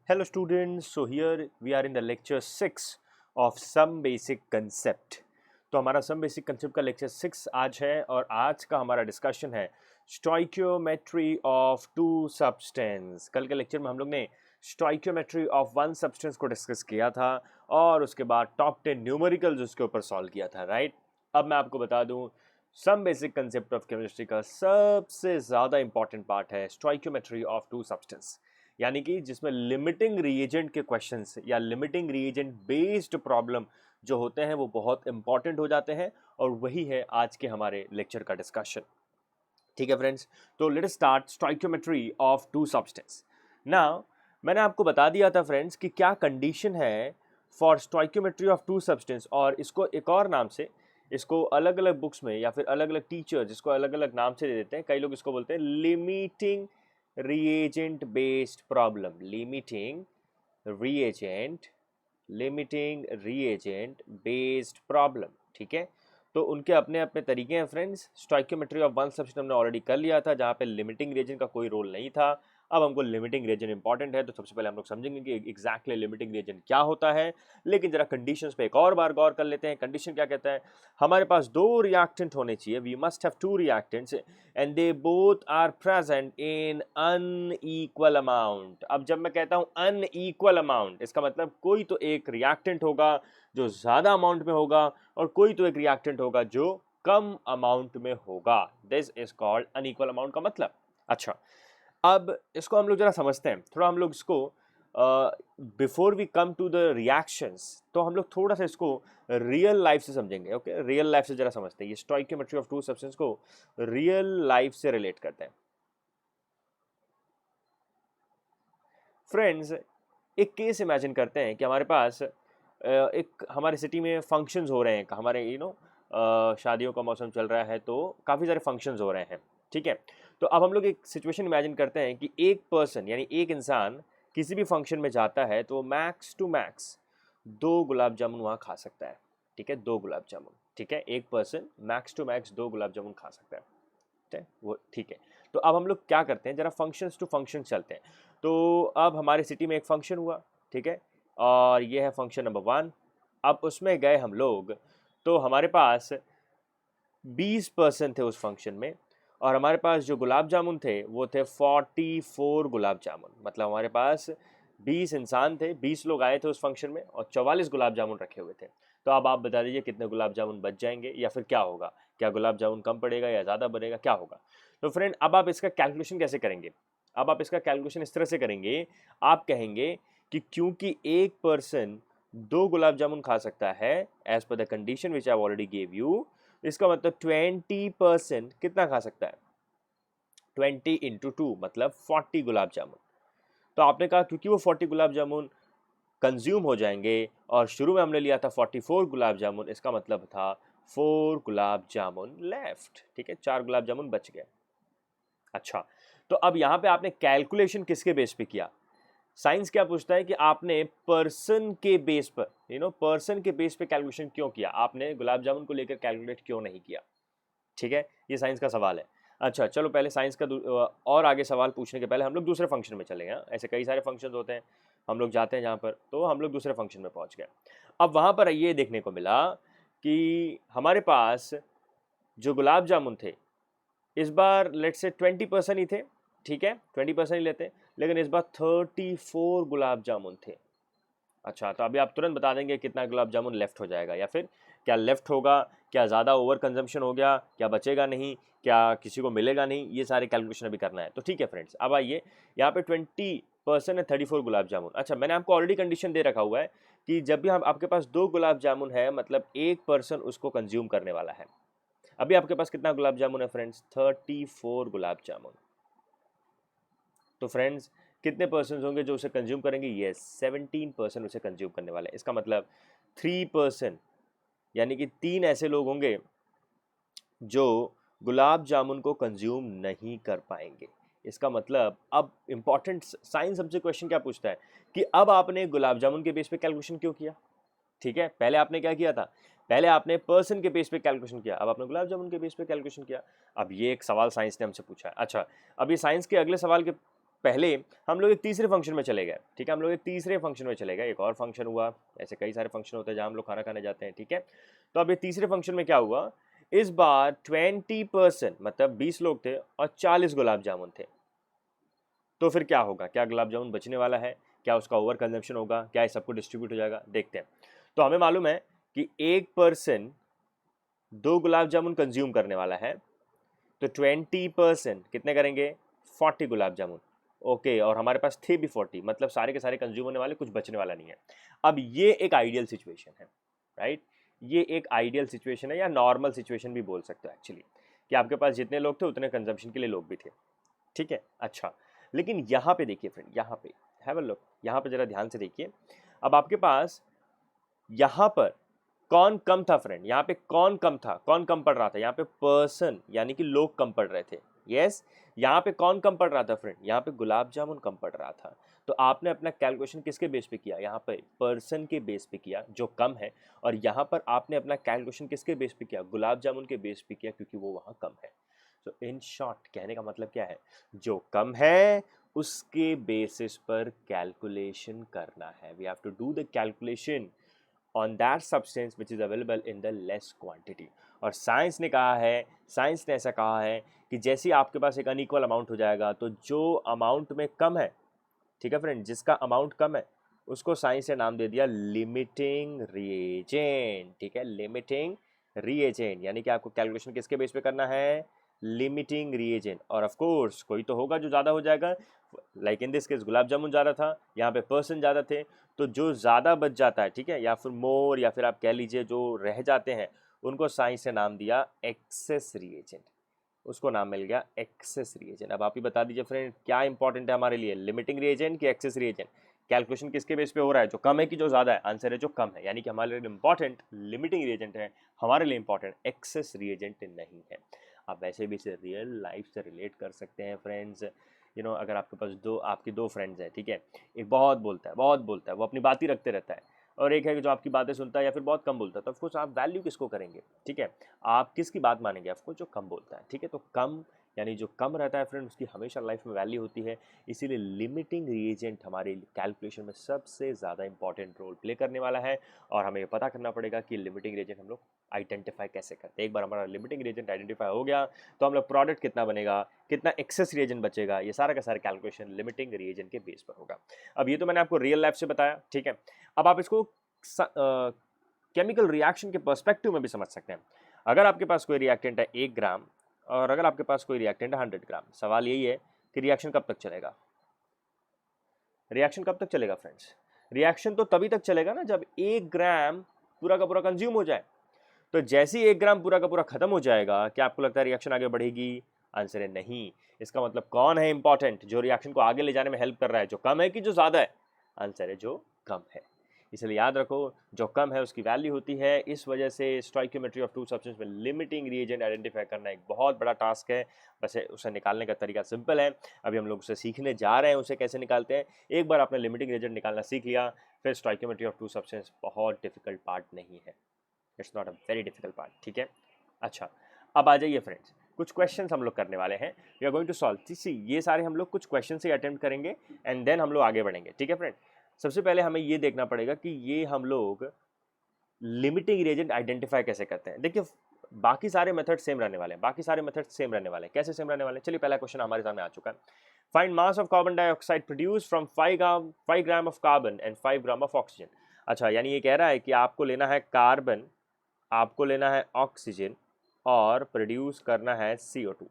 Hello students, so here we are in the lecture 6 of some basic concept। तो हमारा some basic concept का lecture 6 आज है और आज का हमारा डिस्कशन है stoichiometry of two substance। कल के लेक्चर में हम लोग ने stoichiometry of one substance को डिस्कस किया था और उसके बाद टॉप 10 न्यूमेरिकल्स उसके ऊपर सॉल्व किया था, राइट। अब मैं आपको बता दूं some basic concept of chemistry का सबसे ज़्यादा इंपॉर्टेंट पार्ट है stoichiometry of two substance, यानी कि जिसमें लिमिटिंग रिएजेंट के क्वेश्चंस या लिमिटिंग रिएजेंट बेस्ड प्रॉब्लम जो होते हैं वो बहुत इंपॉर्टेंट हो जाते हैं और वही है आज के हमारे लेक्चर का डिस्कशन। ठीक है फ्रेंड्स, तो let us start stoichiometry of two substance. Now मैंने आपको बता दिया था फ्रेंड्स कि क्या कंडीशन है for stoichiometry of two substance, और इसको एक और नाम से, इसको अलग अलग बुक्स में या फिर अलग अलग टीचर्स इसको अलग अलग नाम से दे देते हैं। कई लोग इसको बोलते हैं limiting reagent based problem, limiting reagent based problem। ठीक है, तो उनके अपने अपने तरीके हैं friends. Stoichiometry of one substance हमने ऑलरेडी कर लिया था जहाँ पे लिमिटिंग रिएजेंट का कोई रोल नहीं था। अब हमको लिमिटिंग रिएजेंट इंपॉर्टेंट है, तो सबसे पहले हम लोग समझेंगे कि एग्जैक्टली लिमिटिंग रिएजेंट क्या होता है। लेकिन जरा कंडीशंस पे एक और बार गौर कर लेते हैं। कंडीशन क्या कहता है, हमारे पास दो रिएक्टेंट होने चाहिए, we must have two reactants and they both are present in unequal amount. अब जब मैं कहता हूं अनइक्वल अमाउंट, इसका मतलब कोई तो एक रिएक्टेंट होगा जो ज्यादा अमाउंट में होगा और कोई तो एक रिएक्टेंट होगा जो कम अमाउंट में होगा। This is called unequal amount का मतलब। अच्छा, अब इसको हम लोग जरा समझते हैं थोड़ा। हम लोग इसको before we come to the reactions, तो हम लोग थोड़ा सा इसको रियल लाइफ से समझेंगे। ओके, रियल लाइफ से जरा समझते हैं। ये स्टोइकियोमेट्री ऑफ टू सब्सटेंस को रियल लाइफ से रिलेट करते हैं। फ्रेंड्स, एक केस इमेजिन करते हैं कि हमारे पास एक हमारे सिटी में फंक्शंस हो रहे हैं, हमारे शादियों का मौसम चल रहा है तो काफ़ी सारे फंक्शंस हो रहे हैं। ठीक है, तो अब हम लोग एक सिचुएशन इमेजिन करते हैं कि एक पर्सन यानी एक इंसान किसी भी फंक्शन में जाता है तो max to max 2 gulab jamun वहाँ खा सकता है। ठीक है, 2 गुलाब जामुन। ठीक है, एक person max to max 2 gulab jamun खा सकता है। ठीक है, वो ठीक है। तो अब हम लोग क्या करते हैं, जरा फंक्शंस टू फंक्शन चलते हैं। तो अब हमारे सिटी में एक फंक्शन हुआ, ठीक है, और ये है फंक्शन नंबर 1। अब उसमें गए हम लोग तो हमारे पास 20 पर्सन थे उस फंक्शन में, और हमारे पास जो गुलाब जामुन थे वो थे 44 गुलाब जामुन। मतलब हमारे पास 20 इंसान थे, 20 लोग आए थे उस फंक्शन में और 44 गुलाब जामुन रखे हुए थे। तो अब आप बता दीजिए कितने गुलाब जामुन बच जाएंगे या फिर क्या होगा, क्या गुलाब जामुन कम पड़ेगा या ज़्यादा बढ़ेगा, क्या होगा। तो फ्रेंड, अब आप इसका कैलकुलेशन कैसे करेंगे। अब आप इसका कैलकुलेशन इस तरह से करेंगे, आप कहेंगे कि क्योंकि एक पर्सन 2 गुलाब जामुन खा सकता है as per the condition which I already gave you, इसका मतलब 20% कितना खा सकता है, 20 इंटू 2 मतलब 40 गुलाब जामुन। तो आपने कहा क्योंकि वो 40 गुलाब जामुन कंज्यूम हो जाएंगे और शुरू में हमने लिया था 44 गुलाब जामुन, इसका मतलब था 4 गुलाब जामुन लेफ्ट। ठीक है, 4 गुलाब जामुन बच गए। अच्छा, तो अब यहाँ पे आपने कैलकुलेशन किसके बेस पे किया। साइंस क्या पूछता है कि आपने पर्सन के बेस पर, पर्सन के बेस पे कैलकुलेशन क्यों किया, आपने गुलाब जामुन को लेकर कैलकुलेट क्यों नहीं किया। ठीक है, ये साइंस का सवाल है। अच्छा चलो, पहले साइंस का और आगे सवाल पूछने के पहले हम लोग दूसरे फंक्शन में चलेंगे। ऐसे कई सारे फंक्शन होते हैं, हम लोग जाते हैं जहाँ पर, तो हम लोग दूसरे फंक्शन में पहुँच गए। अब वहाँ पर ये देखने को मिला कि हमारे पास जो गुलाब जामुन थे इस बार लेट से 20% ही थे। ठीक है, 20% ही लेते, लेकिन इस बार 34 गुलाब जामुन थे। अच्छा, तो अभी आप तुरंत बता देंगे कितना गुलाब जामुन लेफ्ट हो जाएगा, या फिर क्या लेफ्ट होगा, क्या ज़्यादा ओवर कंजम्पशन हो गया, क्या बचेगा नहीं, क्या किसी को मिलेगा नहीं, ये सारे कैलकुलेशन अभी करना है। तो ठीक है फ्रेंड्स, अब आइए यहाँ पे 20% है 34 गुलाब जामुन। अच्छा, मैंने आपको ऑलरेडी कंडीशन दे रखा हुआ है कि जब भी हम आपके पास 2 गुलाब जामुन है मतलब एक पर्सन उसको कंज्यूम करने वाला है। अभी आपके पास कितना गुलाब जामुन है फ्रेंड्स, 34 गुलाब जामुन। तो फ्रेंड्स, कितने पर्सन होंगे जो उसे कंज्यूम करेंगे, ये 17% उसे कंज्यूम करने वाले हैं। इसका मतलब 3%, यानी कि 3 ऐसे लोग होंगे जो गुलाब जामुन को कंज्यूम नहीं कर पाएंगे। इसका मतलब अब इंपॉर्टेंट साइंस हमसे क्वेश्चन क्या पूछता है कि अब आपने गुलाब जामुन के बेस पे कैलकुलेशन क्यों किया। ठीक है, पहले आपने क्या किया था, पहले आपने पर्सन के बेस पे कैलकुलेशन किया, अब आपने गुलाब जामुन के बेस पे कैलकुलेशन किया। अब ये एक सवाल साइंस ने हमसे पूछा है। अच्छा, अब ये साइंस के अगले सवाल के पहले हम लोग एक तीसरे फंक्शन में चले गए, ठीक है, हम लोग एक तीसरे फंक्शन में चले गए, एक और फंक्शन हुआ, ऐसे कई सारे फंक्शन होते हैं जहाँ हम लोग खाना खाने जाते हैं, ठीक है। तो अब ये तीसरे फंक्शन में क्या हुआ, इस बार 20% मतलब 20 लोग थे और 40 गुलाब जामुन थे। तो फिर क्या होगा, क्या गुलाब जामुन बचने वाला है, क्या उसका ओवर कंजम्पशन होगा, क्या ये सबको डिस्ट्रीब्यूट हो जाएगा, देखते हैं। तो हमें मालूम है कि एक पर्सन 2 गुलाब जामुन कंज्यूम करने वाला है, तो 20% कितने करेंगे, 40 गुलाब जामुन। ओके, और हमारे पास थे भी 40, मतलब सारे के सारे कंज्यूम होने वाले, कुछ बचने वाला नहीं है। अब ये एक आइडियल सिचुएशन है, राइट, ये एक आइडियल सिचुएशन है या नॉर्मल सिचुएशन भी बोल सकते हो एक्चुअली, कि आपके पास जितने लोग थे उतने कंजम्पशन के लिए लोग भी थे, ठीक है। अच्छा, लेकिन यहाँ पे देखिए फ्रेंड, यहाँ पे हैव अ लुक, यहाँ पे जरा ध्यान से देखिए। अब आपके पास यहाँ पर कौन कम था फ्रेंड, यहाँ पे कौन कम था, कौन कम पड़ रहा था, यहाँ पे पर्सन यानी कि लोग कम पड़ रहे थे, यस। यहाँ पे कौन कम पड़ रहा था फ्रेंड, यहाँ पे गुलाब जामुन कम पड़ रहा था। तो आपने अपना कैलकुलेशन किसके बेस पे किया, यहाँ पे पर्सन के बेस पे किया जो कम है, और यहाँ पर आपने अपना कैलकुलेशन किसके बेस पे किया, गुलाब जामुन के बेस पे किया, क्योंकि वो वहाँ कम है। तो इन शॉर्ट कहने का मतलब क्या है, जो कम है उसके बेसिस पर कैलकुलेशन करना है, we have to do the calculation on that substance which is available in the less quantity। और साइंस ने कहा है, साइंस ने ऐसा कहा है कि जैसे ही आपके पास एक अनइक्वल अमाउंट हो जाएगा, तो जो अमाउंट में कम है, ठीक है फ्रेंड, जिसका अमाउंट कम है उसको साइंस ने नाम दे दिया लिमिटिंग रिएजेंट, ठीक है, लिमिटिंग रिएजेंट, यानी कि आपको कैलकुलेशन किसके बेस पे करना है, लिमिटिंग रिएजेंट। और ऑफ कोर्स कोई तो होगा जो ज़्यादा हो जाएगा, like in this case gulab jamun ज़्यादा था, यहाँ पे पर्सन ज़्यादा थे, तो जो ज़्यादा बच जाता है, ठीक है, या फिर मोर, या फिर आप कह लीजिए जो रह जाते हैं, उनको साइंस ने नाम दिया एक्सेस रिएजेंट, उसको नाम मिल गया एक्सेस रिएजेंट। अब आप ही बता दीजिए फ्रेंड, क्या इंपॉर्टेंट है हमारे लिए, लिमिटिंग रिएजेंट कि एक्सेस रिएजेंट, कैलकुलेशन किसके बेस पे हो रहा है, जो कम है कि जो ज़्यादा है, आंसर है जो कम है, यानी कि हमारे लिए इंपॉर्टेंट लिमिटिंग रिएजेंट है, हमारे लिए इंपॉर्टेंट एक्सेस रिएजेंट नहीं है। आप वैसे भी इसे रियल लाइफ से रिलेट कर सकते हैं फ्रेंड्स, अगर आपके पास आपके दो फ्रेंड्स हैं, ठीक है, एक बहुत बोलता है, बहुत बोलता है, वो अपनी बात ही रखते रहता है, और एक है कि जो आपकी बातें सुनता है या फिर बहुत कम बोलता है, तो ऑफकोर्स आप वैल्यू किसको करेंगे, ठीक है, आप किसकी बात मानेंगे, ऑफकोर्स जो कम बोलता है, ठीक है। तो कम यानी जो कम रहता है फ्रेंड, उसकी हमेशा लाइफ में वैल्यू होती है, इसीलिए लिमिटिंग रिएजेंट हमारे कैलकुलेशन में सबसे ज़्यादा इंपॉर्टेंट रोल प्ले करने वाला है, और हमें ये पता करना पड़ेगा कि लिमिटिंग रिएजेंट हम लोग आइडेंटिफाई कैसे करते हैं। एक बार हमारा लिमिटिंग रिएजेंट आइडेंटिफाई हो गया, तो हम लोग प्रोडक्ट कितना बनेगा, कितना एक्सेस रिएजेंट बचेगा, ये सारा का सारा कैलकुलेशन लिमिटिंग रिएजेंट के बेस पर होगा। अब ये तो मैंने आपको रियल लाइफ से बताया, ठीक है। अब आप इसको केमिकल रिएक्शन के पर्सपेक्टिव में भी समझ सकते हैं। अगर आपके पास कोई रिएक्टेंट है 1 ग्राम, और अगर आपके पास कोई रिएक्टेंट है 100 ग्राम, सवाल यही है कि रिएक्शन कब तक चलेगा, रिएक्शन कब तक चलेगा फ्रेंड्स, रिएक्शन तो तभी तक चलेगा ना जब 1 ग्राम पूरा का पूरा कंज्यूम हो जाए। तो जैसे ही 1 ग्राम पूरा का पूरा खत्म हो जाएगा, क्या आपको लगता है रिएक्शन आगे बढ़ेगी, आंसर है नहीं। इसका मतलब कौन है इंपॉर्टेंट, जो रिएक्शन को आगे ले जाने में हेल्प कर रहा है, जो कम है कि जो ज्यादा है, आंसर है जो कम है। इसलिए याद रखो, जो कम है उसकी वैल्यू होती है। इस वजह से स्टोइकियोमेट्री ऑफ टू सब्सटेंस में लिमिटिंग रिएजेंट आइडेंटिफाई करना एक बहुत बड़ा टास्क है। वैसे उसे निकालने का तरीका सिंपल है, अभी हम लोग उसे सीखने जा रहे हैं, उसे कैसे निकालते हैं। एक बार आपने लिमिटिंग रिएजेंट निकालना सीख लिया, फिर स्टोइकियोमेट्री ऑफ टू सब्सटेंस बहुत डिफिकल्ट पार्ट नहीं है, it's not a very difficult part, ठीक है। अच्छा, अब आ जाइए फ्रेंड्स, कुछ क्वेश्चंस हम लोग करने वाले हैं, we are going to solve. ये सारे हम लोग कुछ क्वेश्चन से अटेम्प्ट करेंगे एंड देन हम लोग आगे बढ़ेंगे, ठीक है फ्रेंड। सबसे पहले हमें ये देखना पड़ेगा कि ये हम लोग लिमिटिंग रिएजेंट आइडेंटिफाई कैसे करते हैं। देखिए, बाकी सारे मेथड सेम रहने वाले हैं, बाकी सारे मेथड सेम रहने वाले हैं। कैसे सेम रहने वाले हैं, चलिए पहला क्वेश्चन हमारे सामने आ चुका है। Find mass of carbon dioxide produce from 5 gram of carbon and 5 gram of oxygen. अच्छा, यानी ये कह रहा है कि आपको लेना है कार्बन, आपको लेना है ऑक्सीजन, और प्रोड्यूस करना है CO2,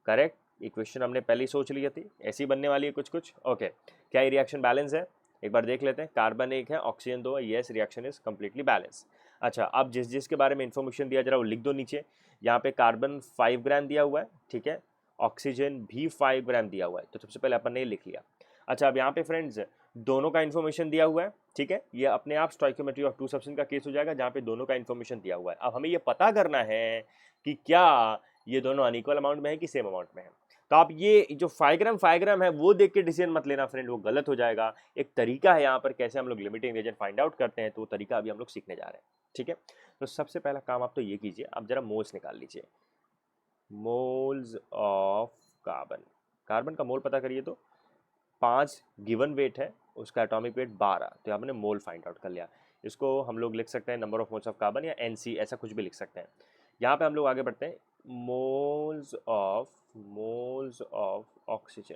करेक्ट। इक्वेशन हमने पहले ही सोच ली थी, ऐसी बनने वाली है कुछ कुछ, ओके। क्या ये रिएक्शन बैलेंस है, एक बार देख लेते हैं। कार्बन 1 है, ऑक्सीजन 2 है, yes, reaction is completely balance. अच्छा, अब जिस जिसके बारे में इन्फॉर्मेशन दिया जरा वो लिख दो नीचे। यहाँ पे कार्बन 5 ग्राम दिया हुआ है, ठीक है, ऑक्सीजन भी 5 ग्राम दिया हुआ है, तो सबसे पहले अपन ने लिख लिया। अच्छा, अब यहाँ पे फ्रेंड्स दोनों का इन्फॉर्मेशन दिया हुआ है, ठीक है, ये अपने आप स्टोइकियोमेट्री ऑफ टू सब्सटेंस का केस हो जाएगा जहाँ पे दोनों का इन्फॉर्मेशन दिया हुआ है। अब हमें ये पता करना है कि क्या ये दोनों अनइक्वल अमाउंट में है कि सेम अमाउंट में है। तो आप ये जो 5 ग्राम है वो देख के डिसीजन मत लेना फ्रेंड, वो गलत हो जाएगा। एक तरीका है यहाँ पर कैसे हम लोग लिमिटिंग रिएजेंट फाइंड आउट करते हैं, तो वो तरीका अभी हम लोग सीखने जा रहे हैं, ठीक है। तो सबसे पहला काम आप तो ये कीजिए, आप जरा मोल्स निकाल लीजिए, मोल्स ऑफ कार्बन, कार्बन का मोल पता करिए। तो 5 गिवन वेट है, उसका एटॉमिक वेट 12, तो आपने मोल फाइंड आउट कर लिया। इसको हम लोग लिख सकते हैं number of moles of carbon या NC, ऐसा कुछ भी लिख सकते हैं। यहाँ पे हम लोग आगे बढ़ते हैं, मोल्स ऑफ ऑक्सीजन,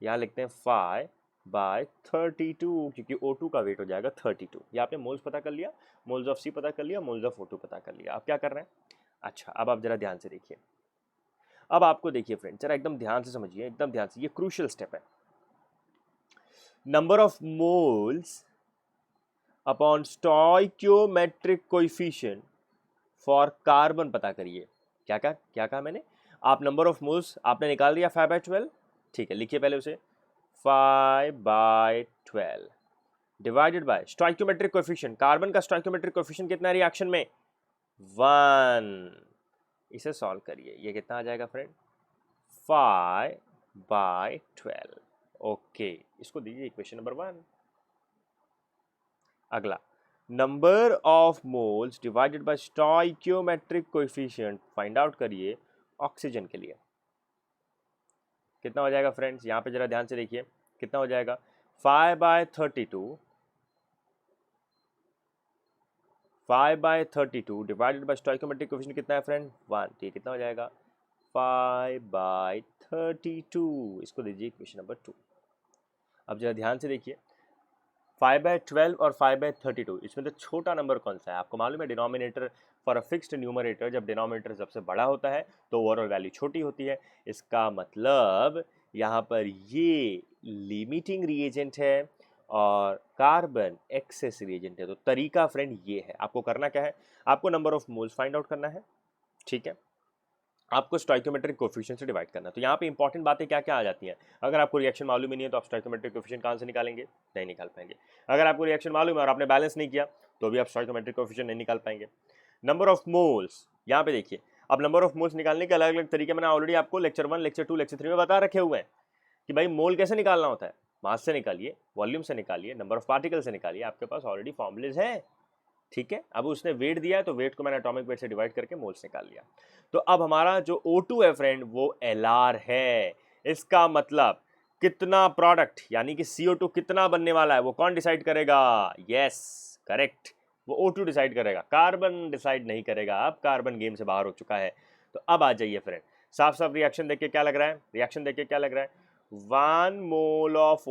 यहाँ लिखते हैं 5/32, क्योंकि O2 का वेट हो जाएगा 32। ये आपने मोल्स पता कर लिया, मोल्स ऑफ C पता कर लिया, मोल्स ऑफ O2 पता कर लिया। अब क्या कर रहे हैं? अच्छा, अब आप जरा ध्यान से देखिए, अब आपको देखिए फ्रेंड, जरा एकदम ध्यान से समझिए, एकदम ध्यान से, ये क्रूशियल स्टेप है। Number of moles upon stoichiometric coefficient for carbon पता करिए। क्या कहा मैंने? आप नंबर ऑफ मोल्स आपने निकाल दिया 5/12, ठीक है, लिखिए पहले उसे 5/12 divided by stoichiometric coefficient. Carbon का स्टोइकियोमेट्रिक कोएफिशिएंट कितना है रिएक्शन में? 1। इसे सॉल्व करिए, ये कितना आ जाएगा फ्रेंड? 5/12। ओके, इसको दीजिए इक्वेशन नंबर 1। अगला, number of moles divided by stoichiometric coefficient find out करिए ऑक्सीजन के लिए। कितना हो जाएगा फ्रेंड्स? यहाँ पे जरा ध्यान से देखिए, कितना हो जाएगा? 5/32 डिवाइडेड बाय स्टोइकियोमेट्रिक कोएफिशिएंट कितना है फ्रेंड? 1। तो ये कितना हो जाएगा? 5/32। इसको दीजिए इक्वेशन नंबर 2। अब जरा ध्यान से देखिए, 5/12 और 5/32, इसमें तो छोटा नंबर कौन सा है? आपको मालूम है denominator for a fixed numerator, जब डिनोमिनेटर सबसे बड़ा होता है तो ओवरऑल वैल्यू छोटी होती है। इसका मतलब यहाँ पर ये लिमिटिंग रिएजेंट है और कार्बन एक्सेस रिएजेंट है। तो तरीका फ्रेंड ये है, आपको करना क्या है? आपको number of moles find out करना है, ठीक है, आपको स्टोइकियोमेट्रिक कोएफिशिएंट से डिवाइड करना है। तो यहाँ पे इंपॉर्टेंट बातें क्या क्या आ जाती हैं? अगर आपको रिएक्शन मालूम ही नहीं है तो आप स्टोइकियोमेट्रिक कोएफिशिएंट कहाँ से निकालेंगे? नहीं निकाल पाएंगे। अगर आपको रिएक्शन मालूम है और आपने बैलेंस नहीं किया तो भी आप स्टोइकियोमेट्रिक कोएफिशिएंट नहीं निकाल पाएंगे। नंबर ऑफ मोल्स, यहाँ पे देखिए, अब नंबर ऑफ मोल्स निकालने के अलग अलग तरीके मैंने ऑलरेडी आपको लेक्चर 1, लेक्चर 2, लेक्चर 3 में बता रखे हुए हैं कि भाई मोल कैसे निकालना होता है। मास से निकालिए, वॉल्यूम से निकालिए, नंबर ऑफ पार्टिकल से निकालिए, आपके पास ऑलरेडी फॉर्मूलेज हैं, ठीक है। अब उसने वेट दिया है तो वेट को मैंने एटॉमिक वेट से डिवाइड करके मोल्स निकाल लिया। तो अब हमारा जो O2 है फ्रेंड वो Lr है। इसका मतलब कितना प्रोडक्ट यानी कि CO2 कितना बनने वाला है वो कौन डिसाइड करेगा? यस, करेक्ट, वो O2 डिसाइड करेगा, कार्बन डिसाइड नहीं करेगा। अब कार्बन गेम से बाहर हो चुका है। तो अब आ जाइए फ्रेंड, साफ साफ रिएक्शन देख के क्या लग रहा है? रिएक्शन देख के क्या लग रहा है? 1 mole of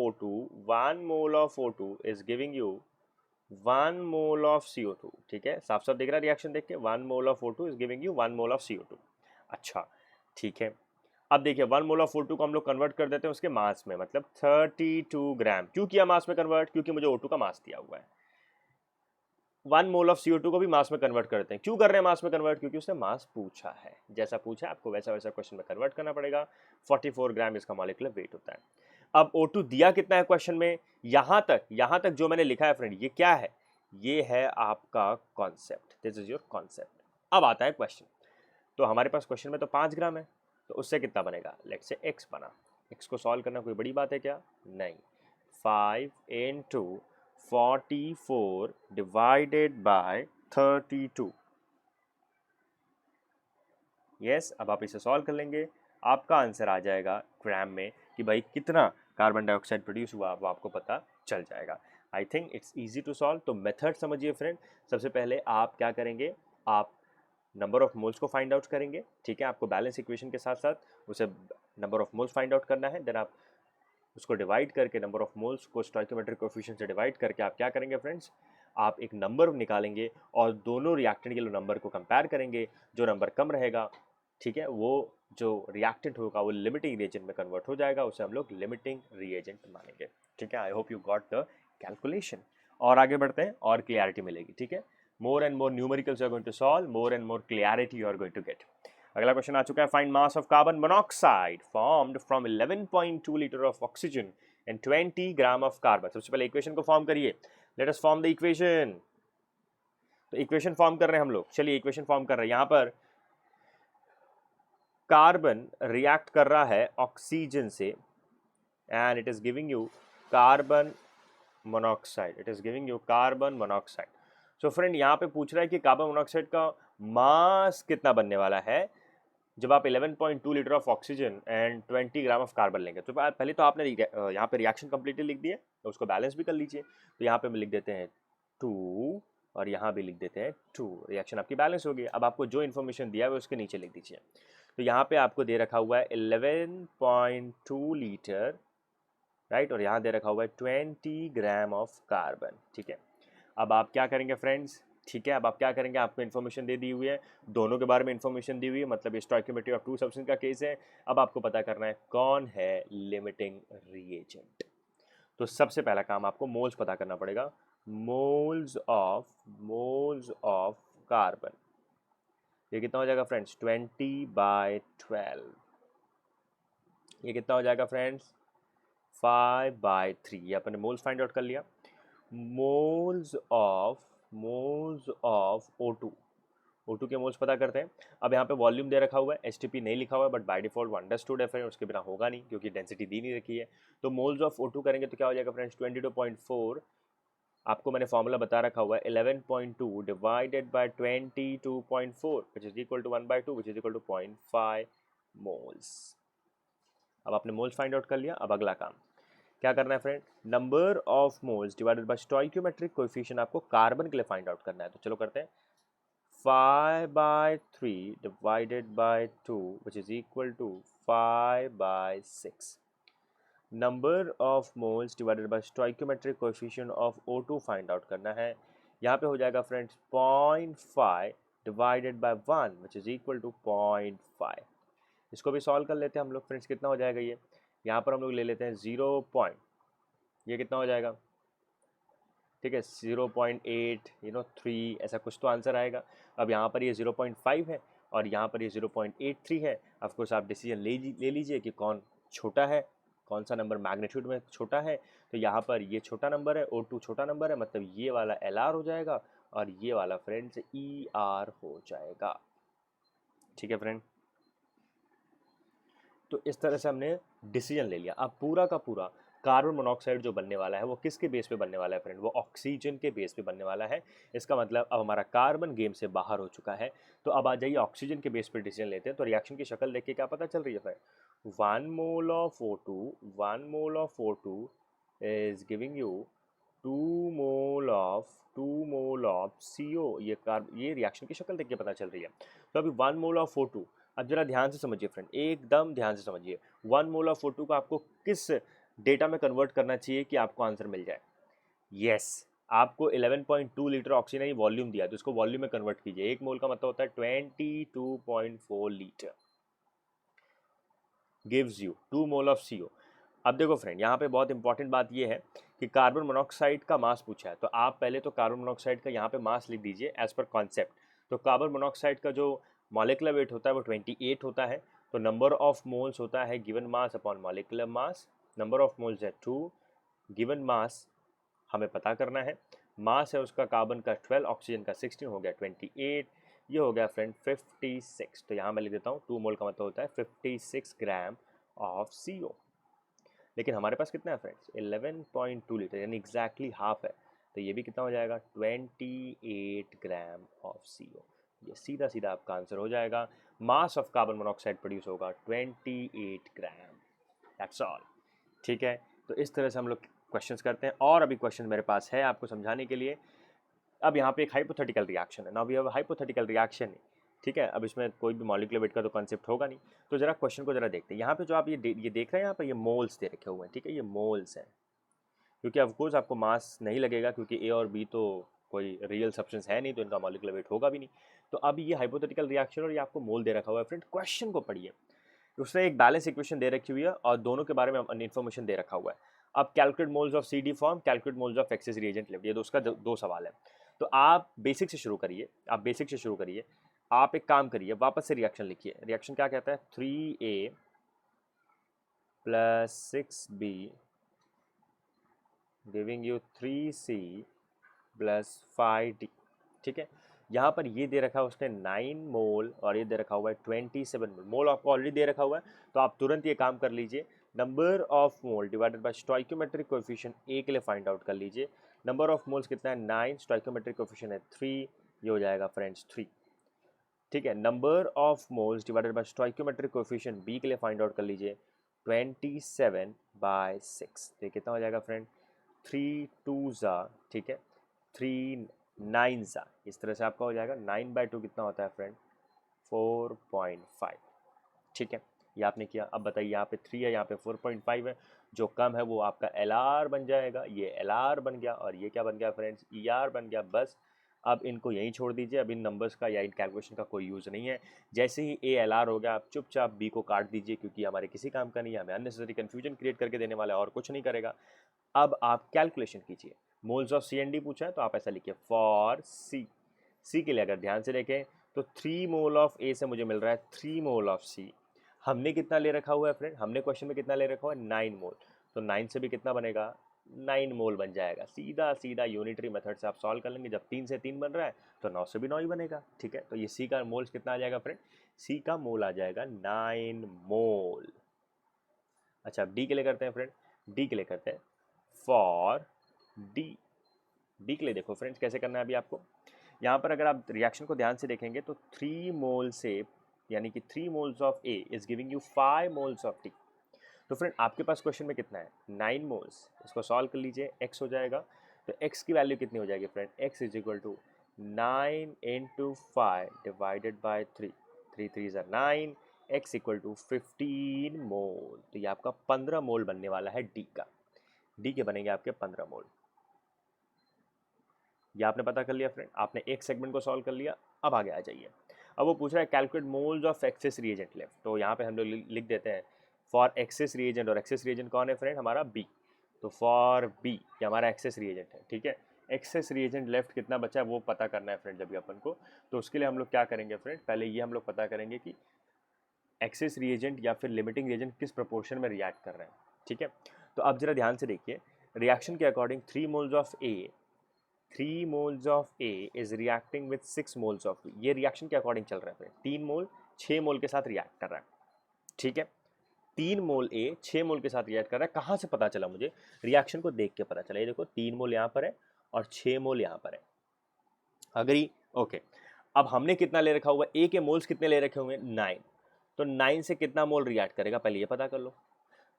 O2 is giving you 1 mole of CO2, ठीक है, साफ साफ दिख रहा है रिएक्शन देख के। 1 mole of O2 is giving you 1 mole of CO2। अच्छा, ठीक है, अब देखिए 1 मोल ऑफ O2 को हम लोग कन्वर्ट कर देते हैं उसके मास में, मतलब 32 ग्राम। क्यों किया मास में कन्वर्ट? क्योंकि मुझे O2 का मास दिया हुआ है। 1 मोल ऑफ CO2 को भी मास में कन्वर्ट करते हैं। क्यों कर रहे हैं मास में कन्वर्ट? क्योंकि उसने मास पूछा है, जैसा पूछा है आपको वैसा वैसा क्वेश्चन में कन्वर्ट करना पड़ेगा। 44 ग्राम इसका मॉलिक्यूलर वेट होता है। अब O2 दिया कितना है क्वेश्चन में? यहां तक जो मैंने लिखा है फ्रेंड, ये क्या है? ये है आपका concept, this is your concept. अब आता है क्वेश्चन। तो हमारे पास क्वेश्चन में तो 5 ग्राम है, तो उससे कितना बनेगा? लेट्स से x बना। x को सॉल्व करना कोई बड़ी बात है क्या? नहीं। 5 into 44 डिवाइडेड बाय 32। यस, अब आप इसे सॉल्व कर लेंगे, आपका आंसर आ जाएगा ग्राम में कि भाई कितना कार्बन डाइऑक्साइड प्रोड्यूस हुआ वो आपको पता चल जाएगा। I think it's easy to solve. तो मेथड समझिए फ्रेंड, सबसे पहले आप क्या करेंगे? आप नंबर ऑफ मोल्स को फाइंड आउट करेंगे, ठीक है, आपको बैलेंस इक्वेशन के साथ साथ उसे number of moles find out करना है। देन आप उसको डिवाइड करके नंबर ऑफ मोल्स को स्टोइकियोमेट्रिक कोएफिशिएंट से डिवाइड करके आप क्या करेंगे फ्रेंड्स? आप एक नंबर निकालेंगे और दोनों रिएक्टेंट के नंबर को कंपेयर करेंगे। जो नंबर कम रहेगा, ठीक है, वो जो रिएक्टेंट होगा वो लिमिटिंग रिएजेंट में कन्वर्ट हो जाएगा, उसे हम लोग लिमिटिंग रिएजेंट मानेंगे, ठीक है। I hope you got the calculation. और आगे बढ़ते हैं और क्लियरिटी मिलेगी, ठीक है। More and more numericals you are going to solve, more and more clarity you are going to get. अगला क्वेश्चन आ चुका है, find mass of carbon monoxide formed from 11.2 litre of oxygen and 20 gram of carbon. सबसे पहले equation को form करिए, let us form the equation. तो equation form कर रहे हैं हम लोग, चलिए इक्वेशन फॉर्म कर रहे हैं। यहां पर कार्बन रिएक्ट कर रहा है ऑक्सीजन से and it is giving you carbon monoxide, it is giving you carbon monoxide. So friend यहाँ पे पूछ रहा है कि कार्बन मोनोऑक्साइड का मास कितना बनने वाला है। जब आप 11.2 litre of oxygen and 20 gram of carbon लेंगे, तो पहले तो आपने यहाँ पे रिएक्शन कंप्लीटली लिख दिया, तो उसको बैलेंस भी कर लीजिए। तो यहाँ पे हम लिख देते हैं 2 और यहाँ भी लिख देते हैं 2, रिएक्शन आपकी बैलेंस होगी। अब आपको जो इन्फॉर्मेशन दिया है उसके नीचे लिख दीजिए। तो यहाँ पे आपको दे रखा हुआ है 11.2 लीटर, राइट, और यहाँ दे रखा हुआ है 20 ग्राम ऑफ कार्बन, ठीक है। अब आप क्या करेंगे फ्रेंड्स, ठीक है, अब आप क्या करेंगे, आपको इन्फॉर्मेशन दे दी हुई है, दोनों के बारे में इन्फॉर्मेशन दी हुई है, मतलब ये स्टोइकियोमेट्री ऑफ टू सब्सटेंस का केस है। अब आपको पता करना है कौन है लिमिटिंग रिएजेंट। तो सबसे पहला काम आपको मोल्स पता करना पड़ेगा। मोल्स ऑफ कार्बन, ये कितना हो जाएगा फ्रेंड्स, 20/12। ये कितना हो जाएगा फ्रेंड्स, 5/3। ये अपने मोल्स फाइंड आउट कर लिया। मोल्स ऑफ O2 के मोल्स पता करते हैं। अब यहाँ पे वॉल्यूम दे रखा हुआ है, एचटीपी नहीं लिखा हुआ है, बट बाय डिफॉल्ट अंडरस्टूड है फ्रेंड, उसके बिना होगा नहीं क्योंकि डेंसिटी दी नहीं रखी है। तो मोल्स ऑफ O2 करेंगे तो क्या हो जाएगा फ्रेंड्स, 22.4। आपको मैंने फॉर्मूला बता रखा हुआ है 11.2 divided by 22.4 which is equal to 1/2 which is equal to 0.5 moles. अब आपने मोल्स फाइंड आउट कर लिया। अब अगला काम क्या करना है friend, number of moles divided by stoichiometric coefficient आपको कार्बन के लिए फाइंड आउट करना है। तो चलो करते हैं। 5/3 divided by 2 which is equal to 5/6. Number of moles divided by stoichiometric coefficient of O2 find out करना है। यहाँ पे हो जाएगा friends 0.5 divided by 1 which is equal to 0.5। इसको भी सॉल्व कर लेते हैं हम लोग फ्रेंड्स। कितना हो जाएगा ये, यहाँ पर हम लोग ले लेते हैं 0. ये कितना हो जाएगा, ठीक है, 0.8 3 ऐसा कुछ तो आंसर आएगा। अब यहाँ पर ये 0.5 है और यहाँ पर ये 0.83 है। ऑफ कोर्स आप डिसीजन ले लीजिए कि कौन छोटा है, कौन सा नंबर मैग्नीट्यूड में छोटा है। तो यहाँ पर ये छोटा नंबर है, O2 छोटा नंबर है, मतलब ये वाला LR हो जाएगा और ये वाला फ्रेंड्स ER हो जाएगा। ठीक है फ्रेंड, तो इस तरह से हमने डिसीजन ले लिया। अब पूरा का पूरा कार्बन मोनोऑक्साइड जो बनने वाला है वो किसके बेस पे बनने वाला है फ्रेंड, वो ऑक्सीजन के बेस पे बनने वाला है। इसका मतलब अब हमारा कार्बन गेम से बाहर हो चुका है। तो अब आ जाइए ऑक्सीजन के बेस पे डिसीजन लेते हैं। तो रिएक्शन की शक्ल देख के क्या पता चल रही है friend, 1 mole of O2 is giving you 2 mole of CO। ये रिएक्शन की शक्ल देख के पता चल रही है। तो अभी 1 मोल ऑफ O2, अब जरा ध्यान से समझिए फ्रेंड, एकदम ध्यान से समझिए। 1 मोल ऑफ O2 को आपको किस डेटा में कन्वर्ट करना चाहिए कि आपको आंसर मिल जाए। यस, आपको 11.2 लीटर ऑक्सीजन ही वॉल्यूम दिया, तो इसको वॉल्यूम में कन्वर्ट कीजिए। 1 मोल का मतलब होता है 22.4 litre, gives you 2 mole of CO। अब देखो फ्रेंड, यहाँ पे बहुत इंपॉर्टेंट बात ये है कि कार्बन मोनोऑक्साइड का मास पूछा है, तो आप पहले तो कार्बन मोनोऑक्साइड का यहाँ पे मास लिख दीजिए एज पर कॉन्सेप्ट। तो कार्बन मोनोऑक्साइड का जो मॉलिक्यूलर वेट होता है वो 28 होता है। तो नंबर ऑफ मोल्स होता है given mass upon molecular mass. Number of moles है 2, गिवन मास हमें पता करना है। मास है उसका कार्बन का 12, ऑक्सीजन का 16, हो गया 28। ये हो गया फ्रेंड 56। तो यहाँ मैं लिख देता हूँ 2 मोल का मतलब होता है 56 ग्राम ऑफ CO। लेकिन हमारे पास कितना है फ्रेंड्स, 11.2 लीटर, यानी एग्जैक्टली हाफ है। तो ये भी कितना हो जाएगा, 28 ग्राम ऑफ CO। ये सीधा सीधा आपका आंसर हो जाएगा। मास ऑफ कार्बन मोनोऑक्साइड प्रोड्यूस होगा 28 ग्राम, दैट्स ऑल। ठीक है, तो इस तरह से हम लोग क्वेश्चंस करते हैं। और अभी क्वेश्चन मेरे पास है आपको समझाने के लिए। अब यहाँ पे एक हाइपोथेटिकल रिएक्शन है ना, अभी अब हाइपोथेटिकल रिएक्शन, ठीक है। अब इसमें कोई भी मॉलिक्यूलर वेट का तो कॉन्सेप्ट होगा नहीं। तो जरा क्वेश्चन को जरा देखते हैं। यहाँ पे जो आप ये देख रहे हैं, यहाँ पे ये मोल्स दे रखे हुए हैं, ठीक है, ये मोल्स हैं। क्योंकि ऑफकोर्स आपको मास नहीं लगेगा, क्योंकि A और B तो कोई रियल सब्सटेंस है नहीं, तो इनका मॉलिक्यूलर वेट होगा भी नहीं। तो अब ये हाइपोथेटिकल रिएक्शन और ये आपको मोल दे रखा हुआ है फ्रेंड। क्वेश्चन को पढ़िए, उसने एक बैलेंस इक्वेशन दे रखी हुई है और दोनों के बारे में इन्फॉर्मेशन दे रखा हुआ है। अब calculate moles of CD form, calculate moles of excess reagent left, ये उसका दो सवाल है। तो आप बेसिक से शुरू करिए। आप एक काम करिए, वापस से रिएक्शन लिखिए। रिएक्शन क्या कहता है, 3A plus 6B giving you 3C plus 5D। ठीक है, यहाँ पर ये दे रखा है उसने 9 मोल और ये दे रखा हुआ है 27 मोल। मोल आपको ऑलरेडी दे रखा हुआ है, तो आप तुरंत ये काम कर लीजिए। Number of mole divided by stoichiometric coefficient A के लिए फाइंड आउट कर लीजिए। नंबर ऑफ मोल्स कितना है, 9, स्टोइकियोमेट्रिक कोएफिशिएंट है 3, ये हो जाएगा फ्रेंड्स 3। ठीक है। Number of moles divided by stoichiometric coefficient B के लिए फाइंड आउट कर लीजिए 27/6। तो ये कितना हो जाएगा फ्रेंड, 3 2 ज़ा, ठीक है, 3 9 ज़ा, इस तरह से आपका हो जाएगा। 9/2 कितना होता है फ्रेंड, 4.5। ठीक है, ये आपने किया। अब बताइए, यहाँ पे 3 है, यहाँ पे 4.5 है, जो कम है वो आपका एल आर बन जाएगा। ये एल आर बन गया और ये क्या बन गया फ्रेंड्स, ई आर बन गया। बस अब इनको यहीं छोड़ दीजिए, अब इन नंबर्स का या इन कैलकुलेशन का कोई यूज़ नहीं है। जैसे ही ए एल आर हो गया, आप चुपचाप बी को काट दीजिए, क्योंकि हमारे किसी काम का नहीं है, हमें अननेसेसरी कन्फ्यूजन क्रिएट करके देने वाला है और कुछ नहीं करेगा। अब आप कैलकुलेशन कीजिए। Moles of C and D पूछा है तो आप ऐसा लिखिए फॉर सी। सी के लिए अगर ध्यान से देखें तो 3 मोल ऑफ ए से मुझे मिल रहा है 3 मोल ऑफ सी। हमने कितना ले रखा हुआ है फ्रेंड, हमने क्वेश्चन में कितना ले रखा हुआ है, 9 मोल। तो 9 से भी कितना बनेगा, 9 मोल बन जाएगा। सीधा सीधा यूनिटरी मेथड से आप सॉल्व कर लेंगे। जब 3 से 3 बन रहा है तो 9 से भी 9 ही बनेगा। ठीक है, तो ये सी का मोल्स कितना आ जाएगा फ्रेंड, सी का मोल आ जाएगा 9 मोल। अच्छा, अब डी के लिए करते हैं फ्रेंड। डी के लिए करते हैं फॉर डी। डी के लिए देखो फ्रेंड्स कैसे करना है अभी आपको। यहाँ पर अगर आप रिएक्शन को ध्यान से देखेंगे तो 3 मोल से, यानी कि 3 moles of A is giving you 5 moles of D. तो फ्रेंड आपके पास क्वेश्चन में कितना है, 9 मोल्स। इसको सॉल्व कर लीजिए, x हो जाएगा। तो x की वैल्यू कितनी हो जाएगी friend, x is equal to 9 into 5 divided by 3। 3 3 ज़ा 9, x इक्वल टू 15 मोल। तो ये आपका 15 मोल बनने वाला है डी का। डी के बनेंगे आपके 15 मोल। ये आपने पता कर लिया फ्रेंड, आपने एक सेगमेंट को सॉल्व कर लिया। अब आगे आ जाइए। अब वो पूछ रहा है calculate moles of excess reagent left. तो यहाँ पे हम लोग लिख देते हैं फॉर एक्सेस रिएजेंट, और एक्सेस रिएजेंट कौन है फ्रेंड, हमारा बी। तो फॉर बी ये हमारा एक्सेस रिएजेंट है। ठीक है, एक्सेस रिएजेंट लेफ्ट कितना बचा है वो पता करना है फ्रेंड जब भी अपन को। तो उसके लिए हम लोग क्या करेंगे फ्रेंड, पहले ये हम लोग पता करेंगे कि एक्सेस रिएजेंट या फिर लिमिटिंग रिएजेंट किस प्रोपोर्शन में रिएक्ट कर रहे हैं। ठीक है, तो अब जरा ध्यान से देखिए, रिएक्शन के according 3 moles of A, 3 moles of A is reacting with 6 moles of B। ये रिएक्शन के अकॉर्डिंग चल रहा है। 3 मोल 6 मोल के साथ रिएक्ट कर रहा है। ठीक है, 3 मोल A 6 मोल के साथ रिएक्ट कर रहा है। कहाँ से पता चला मुझे, रिएक्शन को देख के पता चला। ये देखो 3 मोल यहाँ पर है और 6 मोल यहाँ पर है। Agree, okay. अब हमने कितना ले रखा हुआ है, A के मोल्स कितने ले रखे हुए हैं, 9। तो 9 से कितना मोल रिएक्ट करेगा पहले ये पता कर लो।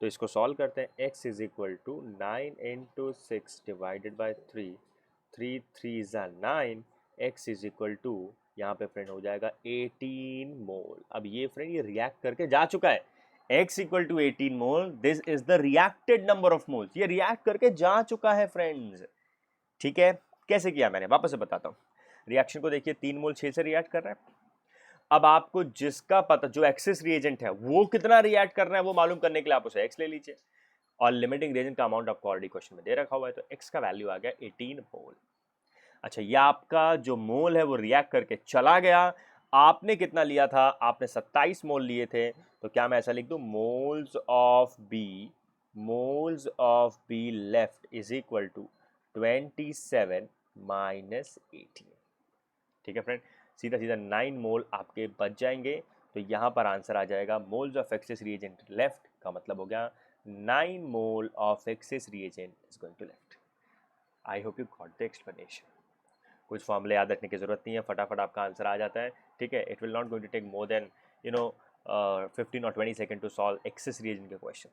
तो इसको सॉल्व करते हैं। x is equal to 9 into 6 divided by 3। 3 3 ज़ा 9, x इज इक्वल टू, यहाँ पे फ्रेंड हो जाएगा 18 मोल। अब ये फ्रेंड ये रिएक्ट करके जा चुका है। x equal to 18 mole, this is the reacted number of moles. ये रिएक्ट करके जा चुका है फ्रेंड्स। ठीक है, कैसे किया मैंने वापस से बताता हूँ। रिएक्शन को देखिए, 3 मोल 6 से रिएक्ट कर रहा है। अब आपको जिसका पता, जो एक्सेस रिएजेंट है वो कितना रिएक्ट कर रहा है वो मालूम करने के लिए आप उसे x ले लीजिए, और लिमिटिंग रिएजेंट का अमाउंट आपको ऑलरेडी क्वेश्चन में दे रखा हुआ है। तो x का वैल्यू आ गया 18 मोल। अच्छा, ये आपका जो मोल है वो रिएक्ट करके चला गया। आपने कितना लिया था, आपने 27 मोल लिए थे। तो क्या मैं ऐसा लिख दूं, moles of B, moles of B left is equal to 27 minus 18। ठीक है फ्रेंड, सीधा सीधा 9 मोल आपके बच जाएंगे। तो यहाँ पर आंसर आ जाएगा moles of excess reagent left, का मतलब हो गया 9 mole of excess reagent is going to left. I hope you got the explanation. कुछ फॉर्मूले याद रखने की जरूरत नहीं है, फटाफट आपका आंसर आ जाता है। ठीक है, it will not going to take more than 15 और 20 second to solve excess reagent के क्वेश्चन।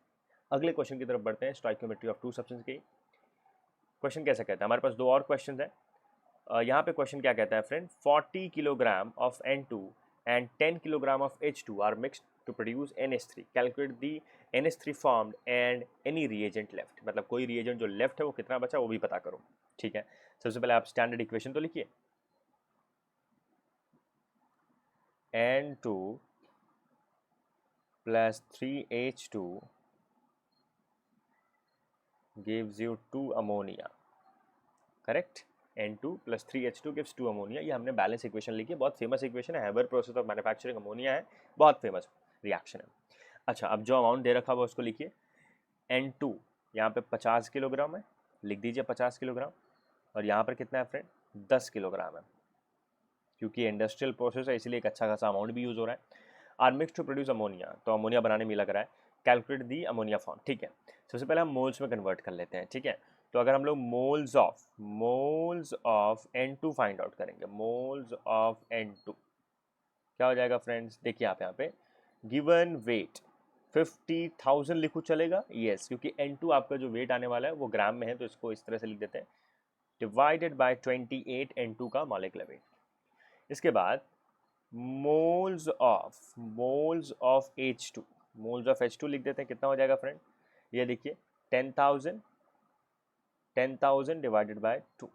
अगले क्वेश्चन की तरफ बढ़ते हैं, स्टोइकियोमेट्री ऑफ टू सब्सटेंस की। क्वेश्चन कैसे कहता है, हमारे पास 2 और क्वेश्चन है। यहाँ पे क्वेश्चन क्या कहता है friend, 40 kilogram of N2 and 10 kilogram of H2 are mixed to produce NH3। Calculate the NH3 formed and any reagent left. मतलब कोई रिएजेंट जो लेफ्ट है वो कितना बचा वो भी पता करो। ठीक है, सबसे पहले आप स्टैंडर्ड इक्वेशन तो लिखिए, N2 plus 3H2 gives you 2 ammonia, correct. N2 plus 3H2 gives 2 ammonia. ये हमने बैलेंस इक्वेशन लिखी है, बहुत फेमस इक्वेशन है, Haber process of manufacturing ammonia है, बहुत फेमस रिएक्शन है। अच्छा, अब जो अमाउंट दे रखा हुआ उसको लिखिए। N2 यहाँ पे 50 किलोग्राम है, लिख दीजिए 50 किलोग्राम। और यहाँ पर कितना है फ्रेंड, 10 किलोग्राम है। क्योंकि इंडस्ट्रियल प्रोसेस है इसलिए एक अच्छा खासा अमाउंट भी यूज़ हो रहा है। Are mix to produce ammonia, तो अमोनिया बनाने में लग रहा है। Calculate the ammonia form. ठीक है, सबसे पहले हम मोल्स में कन्वर्ट कर लेते हैं। ठीक है, तो अगर हम लोग moles of N2 find out करेंगे, मोल्स ऑफ N2, क्या हो जाएगा फ्रेंड्स, देखिए आप यहाँ पे गिवन वेट 50,000 लिखूँ चलेगा, यस, क्योंकि N2 आपका जो वेट आने वाला है वो ग्राम में है, तो इसको इस तरह से लिख देते हैं, डिवाइडेड बाय 28 N2 का मॉलिक्यूलर वेट। इसके बाद moles of H2, moles of H2 लिख देते हैं, कितना हो जाएगा फ्रेंड, ये देखिए 10,000 डिवाइडेड बाय 2,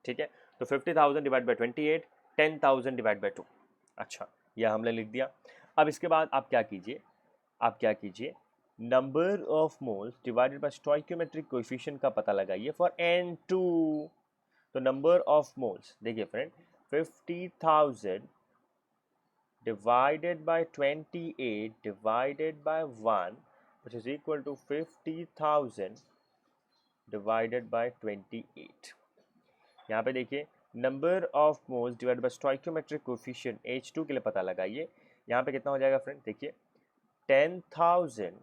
ठीक है, तो 50,000 डिवाइड बाय 28, 10,000 डिवाइड बाय 2। अच्छा, यह हमने लिख दिया। अब इसके बाद आप क्या कीजिए, number of moles divided by stoichiometric coefficient का पता लगाइए फॉर N2। तो नंबर ऑफ मोल्स देखिए friend, 50,000 divided by 28 divided by 1, which is equal to 50,000 divided by 28। यहाँ पे देखिए number of moles divided by stoichiometric coefficient H2 के लिए पता लगाइए। यहाँ पे कितना हो जाएगा फ्रेंड, देखिए 10,000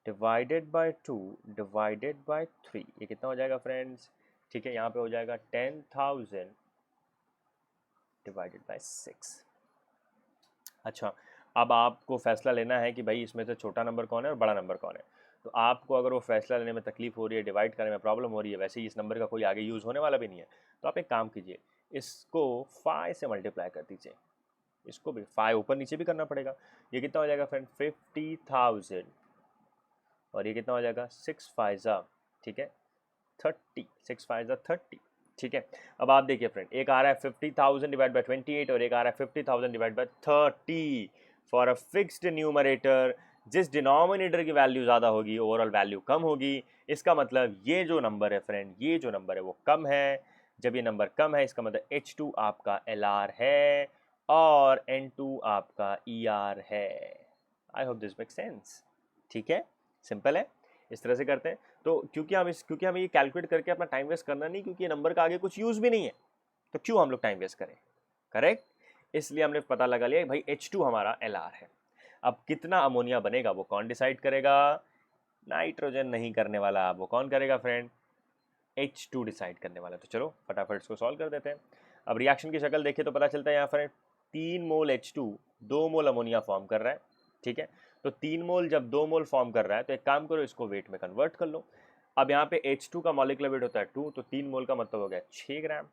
डिवाइडेड बाय 2 डिवाइडेड बाय 3, ये कितना हो जाएगा फ्रेंड्स, ठीक है, यहाँ पे हो जाएगा 10,000 डिवाइडेड बाय 6। अच्छा, अब आपको फैसला लेना है कि भाई इसमें से छोटा नंबर कौन है और बड़ा नंबर कौन है। तो आपको अगर वो फैसला लेने में तकलीफ हो रही है, डिवाइड करने में प्रॉब्लम हो रही है, वैसे ही इस नंबर का कोई आगे यूज़ होने वाला भी नहीं है, तो आप एक काम कीजिए, इसको 5 से मल्टीप्लाई कर दीजिए, इसको भी 5 ऊपर नीचे भी करना पड़ेगा। ये कितना हो जाएगा फ्रेंड, 50,000, और ये कितना हो जाएगा 6 5 जा, ठीक है 30, 6 5 जा 30, ठीक है। अब आप देखिए फ्रेंड, एक आ रहा है 50,000 डिवाइड बाय 28 और एक आ रहा है 50,000 divide by 30 for a fixed numerator. जिस डिनोमिनेटर की वैल्यू ज़्यादा होगी ओवरऑल वैल्यू कम होगी। इसका मतलब ये जो नंबर है फ्रेंड, ये जो नंबर है वो कम है। जब ये नंबर कम है इसका मतलब H2 आपका LR है और N2 आपका ER है। I hope this make sense, ठीक है, सिंपल है, इस तरह से करते हैं। तो क्योंकि हमें ये कैलकुलेट करके अपना टाइम वेस्ट करना नहीं, क्योंकि ये नंबर का आगे कुछ यूज़ भी नहीं है, तो क्यों हम लोग टाइम वेस्ट करें, करेक्ट। इसलिए हमने पता लगा लिया भाई H2 हमारा LR है। अब कितना अमोनिया बनेगा वो कौन डिसाइड करेगा, नाइट्रोजन नहीं करने वाला, वो कौन करेगा फ्रेंड, H2 डिसाइड करने वाला। तो चलो फटाफट इसको सॉल्व कर देते हैं। अब रिएक्शन की शक्ल देखिए तो पता चलता है यहाँ पर 3 मोल H2 2 मोल अमोनिया फॉर्म कर रहा है, ठीक है। तो 3 मोल जब 2 मोल फॉर्म कर रहा है तो एक काम करो, इसको वेट में कन्वर्ट कर लो। अब यहाँ पे H2 का मॉलिक्यूलर वेट होता है 2, तो 3 मोल का मतलब हो गया 6 ग्राम।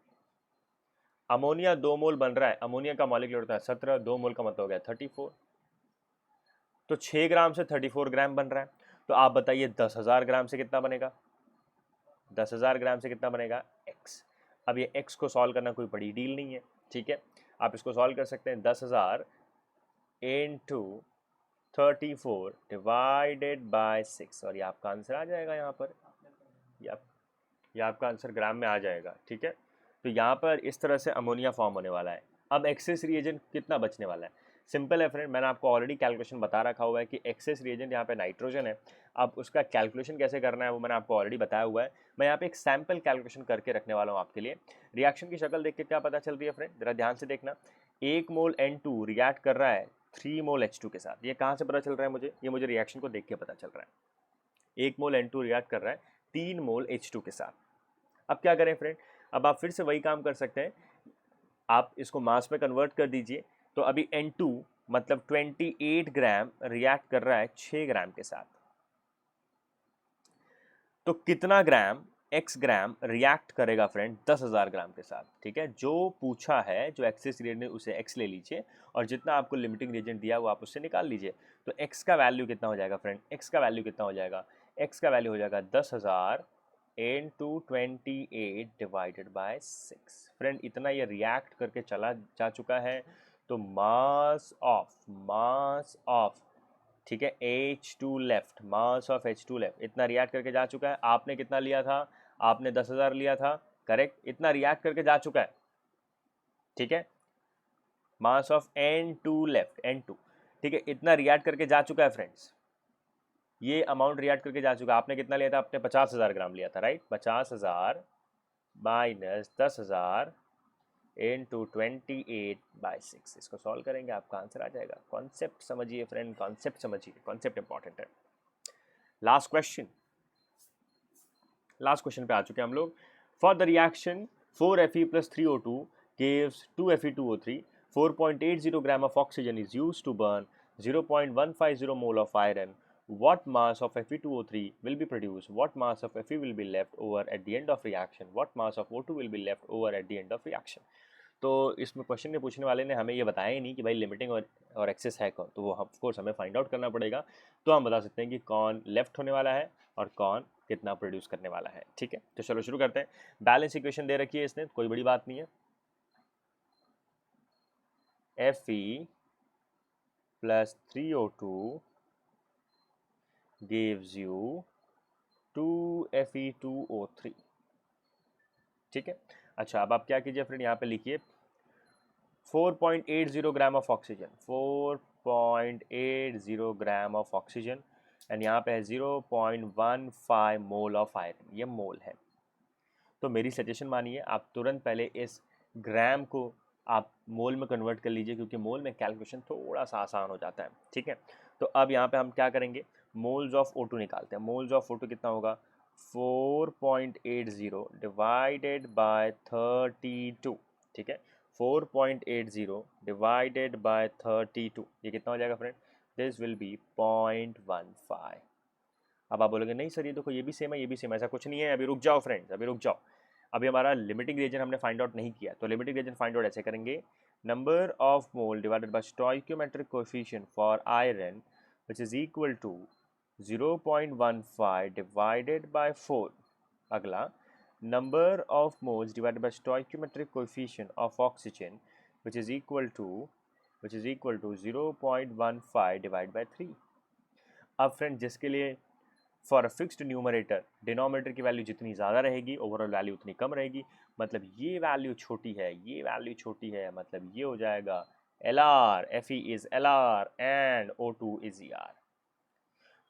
अमोनिया 2 मोल बन रहा है, अमोनिया का मॉलिक्यूलर होता है 17, 2 मोल का मतलब हो गया 34, तो 6 ग्राम से 34 ग्राम बन रहा है। तो आप बताइए 10,000 ग्राम से कितना बनेगा, 10,000 ग्राम से कितना बनेगा x। अब ये x को सॉल्व करना कोई बड़ी डील नहीं है, ठीक है। आप इसको सॉल्व कर सकते हैं, 10,000 इंटू 34 डिवाइडेड बाय 6, और ये आपका आंसर आ जाएगा यहाँ पर, ये आपका आंसर ग्राम में आ जाएगा, ठीक है। तो यहाँ पर इस तरह से अमोनिया फॉर्म होने वाला है। अब एक्सेस रिएजेंट कितना बचने वाला है, सिंपल है फ्रेंड, मैंने आपको ऑलरेडी कैलकुलेशन बता रखा हुआ है कि एक्सेस रिएजेंट यहाँ पे नाइट्रोजन है। अब उसका कैलकुलेशन कैसे करना है वो मैंने आपको ऑलरेडी बताया हुआ है। मैं यहाँ पे एक सैम्पल कैलकुलेशन करके रखने वाला हूँ आपके लिए। रिएक्शन की शक्ल देख के क्या पता चल रही है फ्रेंड, जरा ध्यान से देखना। 1 मोल N2 रिएक्ट कर रहा है 3 मोल H2 के साथ। ये कहाँ से पता चल रहा है मुझे, ये मुझे रिएक्शन को देख के पता चल रहा है। 1 मोल N2 रिएक्ट कर रहा है 3 मोल H2 के साथ। अब क्या करें फ्रेंड, अब आप फिर से वही काम कर सकते हैं, आप इसको मास में कन्वर्ट कर दीजिए। तो अभी N2 मतलब 28 ग्राम रिएक्ट कर रहा है 6 ग्राम के साथ, तो कितना ग्राम x ग्राम रिएक्ट करेगा फ्रेंड 10,000 ग्राम के साथ, ठीक है। जो पूछा है, जो एक्सेस रिएजेंट है उसे x ले लीजिए और जितना आपको लिमिटिंग रिएजेंट दिया वो आप उससे निकाल लीजिए। तो x का वैल्यू कितना हो जाएगा फ्रेंड, x का वैल्यू कितना हो जाएगा, x का वैल्यू हो जाएगा 10,000 इंटू 28 डिवाइडेड बाय 6। फ्रेंड इतना ये रिएक्ट करके चला जा चुका है, तो मास ऑफ ठीक है H2 left, mass of H2 left इतना रिएक्ट करके जा चुका है। आपने कितना लिया था, आपने 10,000 लिया था, करेक्ट, इतना रिएक्ट करके जा चुका है, ठीक है। Mass of N2 left, N2, ठीक है, इतना रिएक्ट करके जा चुका है फ्रेंड्स, ये अमाउंट रिएक्ट करके जा चुका है। आपने कितना लिया था, आपने 50,000 ग्राम लिया था, राइट। 50,000 माइनस 10,000 इंटू 28/6, इसको सॉल्व करेंगे आपका आंसर आ जाएगा। कॉन्सेप्ट समझिए फ्रेंड, कॉन्सेप्ट समझिए, कॉन्सेप्ट इंपॉर्टेंट है। लास्ट क्वेश्चन पे आ चुके हैं हम लोग। For the reaction 4Fe + 3O2 gives 2Fe2O3, 4.80 gram of oxygen is used to burn 0.150 mole of iron. What mass of Fe2O3 will be produced? What mass of Fe will be left over at the end of reaction? What mass of O2 will be left over at the end of reaction? तो इसमें question के पूछने वाले ने हमें ये बताया ही नहीं कि भाई लिमिटिंग और एक्सेस है कौन, तो वो ऑफ कोर्स हमें फाइंड आउट करना पड़ेगा। तो हम बता सकते हैं कि कौन लेफ्ट होने वाला है और कौन कितना प्रोड्यूस करने वाला है। ठीक है, तो चलो शुरू करते हैं। बैलेंस इक्वेशन दे रखी है इसने, कोई बड़ी बात नहीं है। Fe plus 3O2 gives you 2Fe2O3। ठीक है, अच्छा अब आप क्या कीजिए फ्रेंड, यहाँ पे लिखिए 4.80 gram of oxygen, 4.80 gram of oxygen and यहाँ पे है 0.15 मोल ऑफ आयरन, ये मोल है। तो मेरी सजेशन मानिए, आप तुरंत पहले इस ग्राम को आप मोल में कन्वर्ट कर लीजिए, क्योंकि मोल में कैलकुलेशन थोड़ा सा आसान हो जाता है। ठीक है, तो अब यहाँ पे हम क्या करेंगे, मोल्स ऑफ O2 निकालते हैं। मोल्स ऑफ O2 कितना होगा, 4.80 डिवाइडेड बाय 32। ठीक है, 4.80 डिवाइडेड बाय 32, ये कितना हो जाएगा फ्रेंड, दिस विल बी 0.15। अब आप बोलोगे नहीं सर ये देखो ये भी सेम है, ये भी सेम है, ऐसा कुछ नहीं है। अभी रुक जाओ फ्रेंड्स, अभी रुक जाओ, अभी हमारा लिमिटिंग रीजन हमने फाइंड आउट नहीं किया। तो लिमिटिंग रीजन फाइंड आउट ऐसे करेंगे, number of mole divided by stoichiometric coefficient for iron which is equal to 0.15 divided by 4। अगला, number of moles divided by stoichiometric coefficient of oxygen which is equal to 0.15 divide by 3। अब friend जिसके लिए for a fixed numerator denominator की value जितनी ज़्यादा रहेगी overall value उतनी कम रहेगी, मतलब ये वैल्यू छोटी है, ये वैल्यू छोटी है, मतलब ये हो जाएगा LR, Fe is LR and O2 is ER।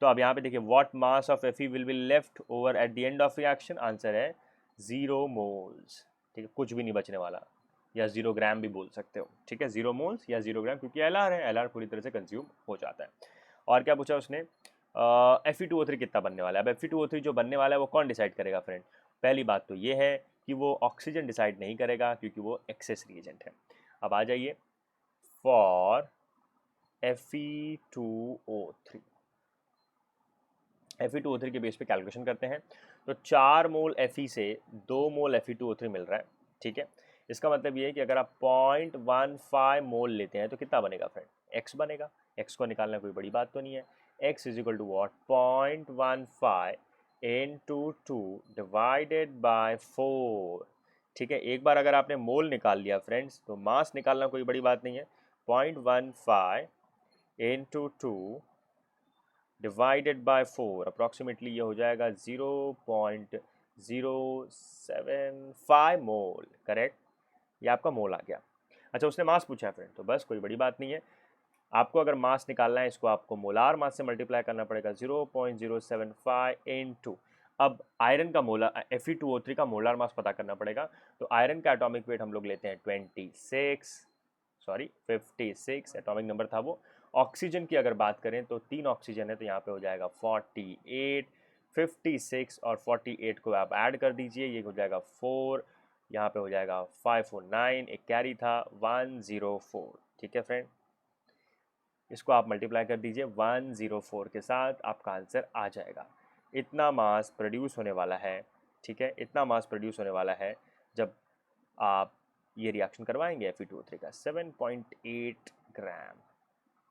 तो अब यहाँ पे देखिए what mass of Fe will be left over eight the end of reaction, answer है 0 मोल्स। ठीक है, कुछ भी नहीं बचने वाला, या 0 ग्राम भी बोल सकते हो। ठीक है, 0 मोल्स या 0 ग्राम, क्योंकि LR है, LR पूरी तरह से कंज्यूम हो जाता है। और क्या पूछा उसने, Fe2O3 कितना बनने वाला है। अब Fe2O3 जो बनने वाला है वो कौन डिसाइड करेगा फ्रेंड, पहली बात तो ये है कि वो ऑक्सीजन डिसाइड नहीं करेगा, क्योंकि वो एक्सेस रिएजेंट है। अब आ जाइए फॉर Fe2O3, Fe2O3 के बेस पे कैलकुलेशन करते हैं। तो 4 मोल Fe से 2 मोल Fe2O3 मिल रहा है। ठीक है, इसका मतलब ये है कि अगर आप 0.15 मोल लेते हैं तो कितना बनेगा फ्रेंड, x बनेगा। x को निकालना कोई बड़ी बात तो नहीं है, x is equal to what, 0.15 into 2 divided by 4। ठीक है, एक बार अगर आपने मोल निकाल लिया फ्रेंड्स तो मास निकालना कोई बड़ी बात नहीं है। 0.15 into 2 डिवाइडेड बाय 4, अप्रॉक्सीमेटली ये हो जाएगा 0.075 मोल। करेक्ट, ये आपका मोल आ गया। अच्छा उसने मास पूछा है फ्रेंड, तो बस कोई बड़ी बात नहीं है, आपको अगर मास निकालना है इसको आपको मोलार मास से मल्टीप्लाई करना पड़ेगा, 0.075 इनटू। अब आयरन का मोलार Fe2O3 का मोलार मास पता करना पड़ेगा। तो आयरन का एटॉमिक वेट हम लोग लेते हैं 56 एटॉमिक नंबर था वो। ऑक्सीजन की अगर बात करें तो 3 ऑक्सीजन है, तो यहाँ पे हो जाएगा 48, 56 और 48 को आप ऐड कर दीजिए, ये हो जाएगा 4, यहाँ पे हो जाएगा 549, एक कैरी था 104। ठीक है फ्रेंड, इसको आप मल्टीप्लाई कर दीजिए 104 के साथ, आपका आंसर आ जाएगा। इतना मास प्रोड्यूस होने वाला है। ठीक है, इतना मास प्रोड्यूस होने वाला है जब आप ये रिएक्शन करवाएंगे Fe2O3 का, 7.8 ग्राम।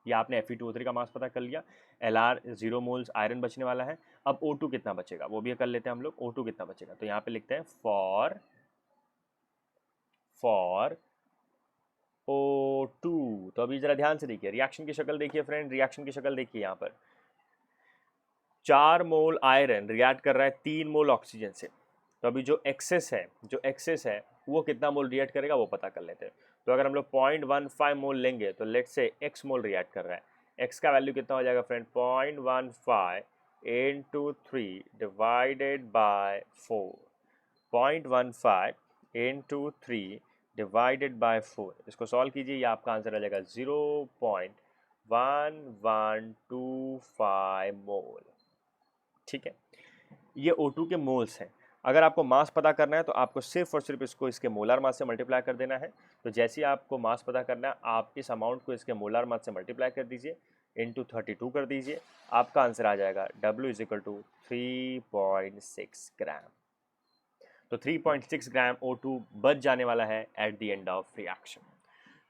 ये आपने Fe2O3 का मास पता कर लिया। LR 0 मोल्स आयरन बचने वाला है। अब O2 कितना बचेगा वो भी कर लेते हैं हम लोग। O2 कितना बचेगा, तो यहाँ पे लिखते हैं फॉर O2। तो अभी जरा ध्यान से देखिए, रिएक्शन की शक्ल देखिए फ्रेंड, रिएक्शन की शक्ल देखिए। यहाँ पर 4 मोल आयरन रिएक्ट कर रहा है 3 मोल ऑक्सीजन से। तो अभी जो एक्सेस है वो कितना मोल रिएक्ट करेगा वो पता कर लेते हैं। तो अगर हम लोग 0.15 मोल लेंगे तो let's say x mole react कर रहा है, x का वैल्यू कितना हो जाएगा friend, 0.15 into 3 divided by 4, 0.15 into 3 divided by 4, इसको सॉल्व कीजिए, ये आपका आंसर आ जाएगा 0.1125 मोल। ठीक है, ये O2 के मोल्स हैं। अगर आपको मास पता करना है तो आपको सिर्फ और सिर्फ इसको इसके मोलर मास से मल्टीप्लाई कर देना है। तो जैसे ही आपको मास पता करना है, आप इस अमाउंट को इसके मोलर मास से मल्टीप्लाई कर दीजिए, इंटू 32 कर दीजिए, आपका आंसर आ जाएगा W is equal to 3.6 gram. तो 3.6 ग्राम O2 बच जाने वाला है at the end of reaction.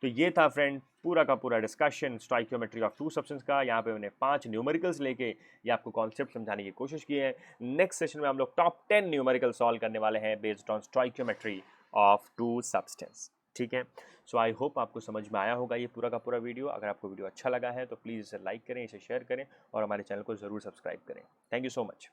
तो ये था फ्रेंड पूरा का पूरा discussion stoichiometry of two substance का। यहाँ पे मैंने 5 न्यूमेरिकल्स लेके ये आपको कॉन्सेप्ट समझाने की कोशिश की है। नेक्स्ट सेशन में हम लोग टॉप 10 न्यूमेरिकल सॉल्व करने वाले हैं based on stoichiometry of two substance. ठीक है, सो आई होप आपको समझ में आया होगा ये पूरा का पूरा वीडियो। अगर आपको वीडियो अच्छा लगा है तो प्लीज़ इसे लाइक करें, इसे शेयर करें और हमारे चैनल को ज़रूर सब्सक्राइब करें। Thank you so much.